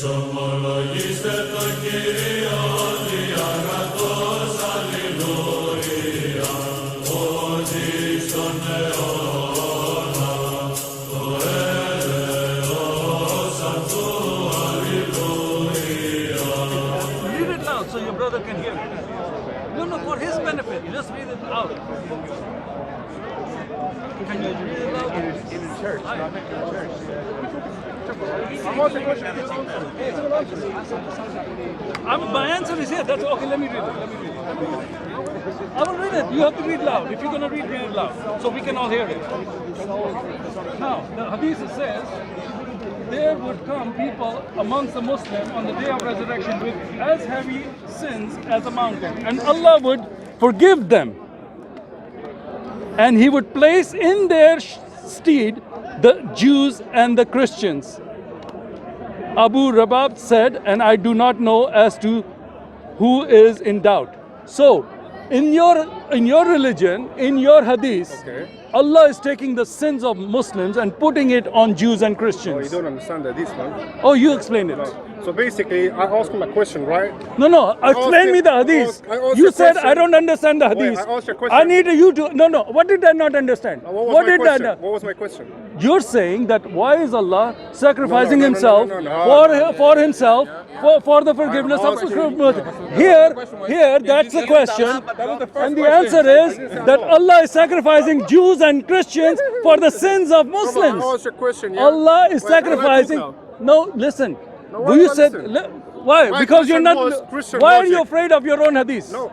Εξομολογήστε το Κύριο διαγρατός, αλληλούια, ότι στον αιώνα το έλεος αυτού, αλληλούια. Read it loud so your brother can hear it. No, for his benefit. Just read it out. Can you read it loud? In church, not in church. My answer is here. That's okay. Let me read it. I will read it. You have to read loud. If you're going to read it loud, so we can all hear it. Now, the hadith says, there would come people amongst the Muslims on the day of resurrection with as heavy sins as a mountain, and Allah would forgive them, and He would place in their stead the Jews and the Christians. Abu Rabab said, and I do not know as to who is in doubt. So, in your religion, in your hadith, Okay. Allah is taking the sins of Muslims and putting it on Jews and Oh, Christians. you don't understand that this one. Oh, you explain it. So basically, I asked him a question, right? No, explain me the hadith. I asked You you a said question. I don't understand the hadith. Wait, I asked you a question. I need you to, no, what did I not understand? What was my question? I, What was my question? you're saying that why is Allah sacrificing No, himself no. for himself for the forgiveness of here that's the question, and the answer is that Allah is sacrificing Jews and Christians for the sins of Muslims. I asked you a question, yeah? Allah is Wait, can I talk sacrificing. now? No, listen. No, why You not said listen? why? My Because you're question not. was Christian Why are you logic. afraid of your own hadith? No.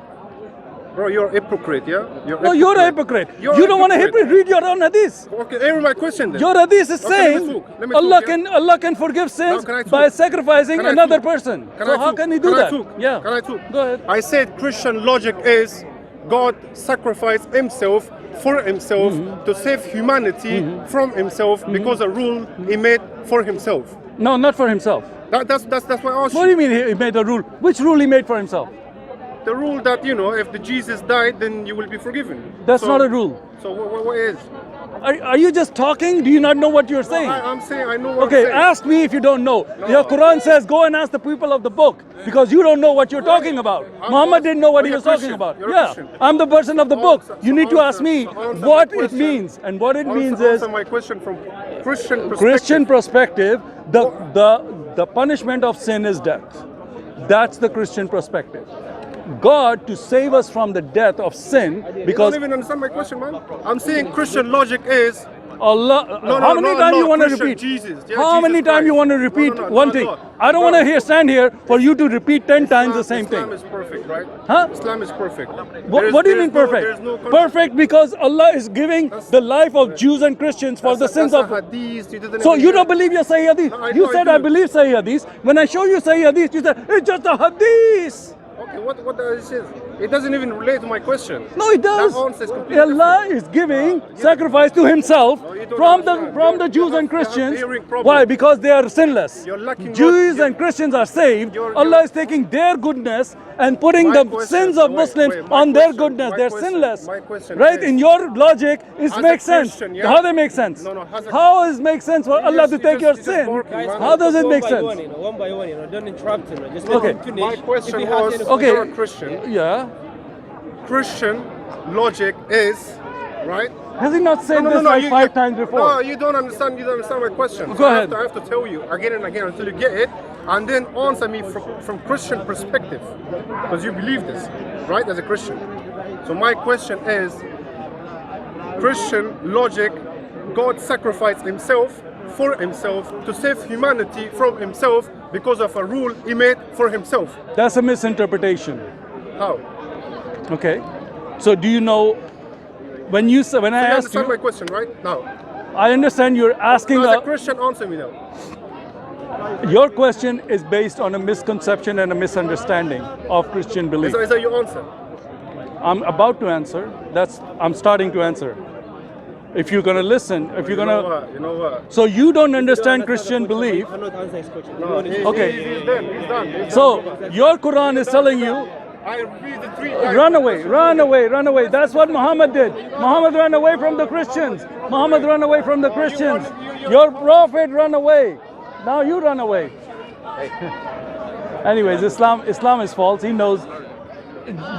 Bro, you're a hypocrite, yeah? No, you're a hypocrite. You're You a don't want to hypocrite. read your own hadith. Okay, answer my question then. Your hadith is Okay, saying let me talk, yeah? Allah can forgive sins Now, can I talk? by sacrificing Can I another talk? person. Can So I how talk? can he do Can I that? talk? Yeah. Can I talk? Go ahead. I said Christian logic is God sacrificed himself for himself to save humanity from himself because a rule he made for himself. No, not for himself. That's why I asked What do you. you mean he made a rule? Which rule he made for himself? The rule that, you know, if the Jesus died, then you will be forgiven. That's not a rule. So what is? Are you just talking? Do you not know what you're saying? I'm saying I know what Okay, I'm saying. ask me if you don't know. No. Your Quran says go and ask the people of the book because you don't know what you're talking about. I'm Muhammad didn't know what he you're was a talking Christian. about. You're a Yeah, Christian. I'm the person of the book. You need to ask me answer what my it question. means, and what it means is Answer my question from Christian perspective. Christian perspective. The punishment of sin is death. That's the Christian perspective. God to save us from the death of sin You because don't even understand my question, man. I'm saying Christian logic is Allah. How many times you want to Christian repeat? Jesus. Yeah, How Jesus many times you Christ. want to repeat No, one thing? I don't want to stand here for you to repeat 10 times the same Islam thing. is perfect, right? Huh? Islam is perfect. What do you mean perfect? There's no Perfect because Allah is giving the life of Jews and Christians for the sins of. hadith. So you don't believe your Sahih Hadith? No, I You know said I I do. believe Sahih Hadith. When I show you Sahih Hadith, you said it's just a Hadith. Okay, what the this is? It doesn't even relate to my question. No, it does. That answer is completely Allah is giving sacrifice to Himself No, you don't from understand. the Jews You and have Christians. hearing problem. Why? Because they are sinless. You're lacking Jews what- and Christians are saved. You're- Allah is taking their goodness and putting My the question- sins of wait, Muslims wait, my on their question- goodness. my They're question- sinless. my question Right? is- In your logic, it As a makes sense. Christian, yeah? How they make sense? No, as a- How is make sense for Allah just- to you take just- your you just sin? barking, man. How does it One make by sense? One, one by one, don't interrupt him. Just Okay. let him finish. My question If he has was, any Okay. you're a Christian. Yeah. Christian logic is, right? Has he not said this like five times before? No, you don't understand. You don't understand my question. Go So ahead. I have to tell you again and again until you get it, and then answer me from Christian perspective, because you believe this, right? As a Christian. So my question is, Christian logic, God sacrificed Himself for Himself to save humanity from Himself because of a rule He made for Himself. That's a misinterpretation. How? Okay. So do you know when I You asked understand you, my question, right? Now, I understand you're asking as a Christian, answer me now. your question is based on a misconception and a misunderstanding of Christian belief. Is that your answer? I'm about to answer. I'm starting to answer. If you're gonna listen, if you're gonna, You know what? so you don't understand Christian belief. I'm not answering his question. No, Okay. He's done. He's done. So your Quran is telling you, I read the three times. run away, run away, run away. That's what Muhammad did. Muhammad ran away from the Christians. Muhammad ran away from the Christians. Your prophet ran away. Now you run away. Anyways, Islam is false. He knows,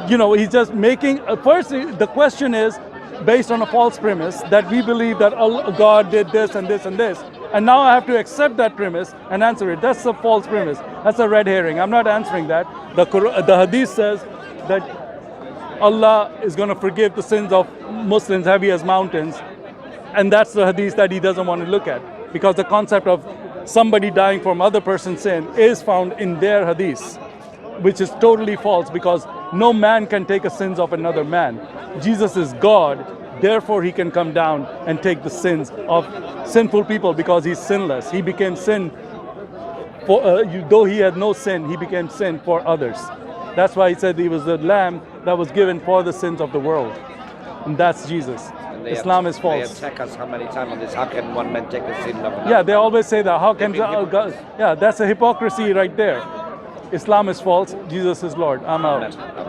he's just making, first the question is based on a false premise that we believe that God did this and this and this. And now I have to accept that premise and answer it. That's a false premise. That's a red herring. I'm not answering that. The hadith says that Allah is going to forgive the sins of Muslims heavy as mountains. And that's the hadith that he doesn't want to look at. Because the concept of somebody dying from other person's sin is found in their hadith, which is totally false because no man can take the sins of another man. Jesus is God, therefore he can come down and take the sins of sinful people because he's sinless. He became sin for, though he had no sin, he became sin for others. That's why he said he was the lamb that was given for the sins of the world. And that's Jesus. Islam is false. They attack us how many times on this? How can one man take the sin of another? Yeah, they always say that. How can God? Yeah, that's a hypocrisy right there. Islam is false. Jesus is Lord. I'm out. Amen.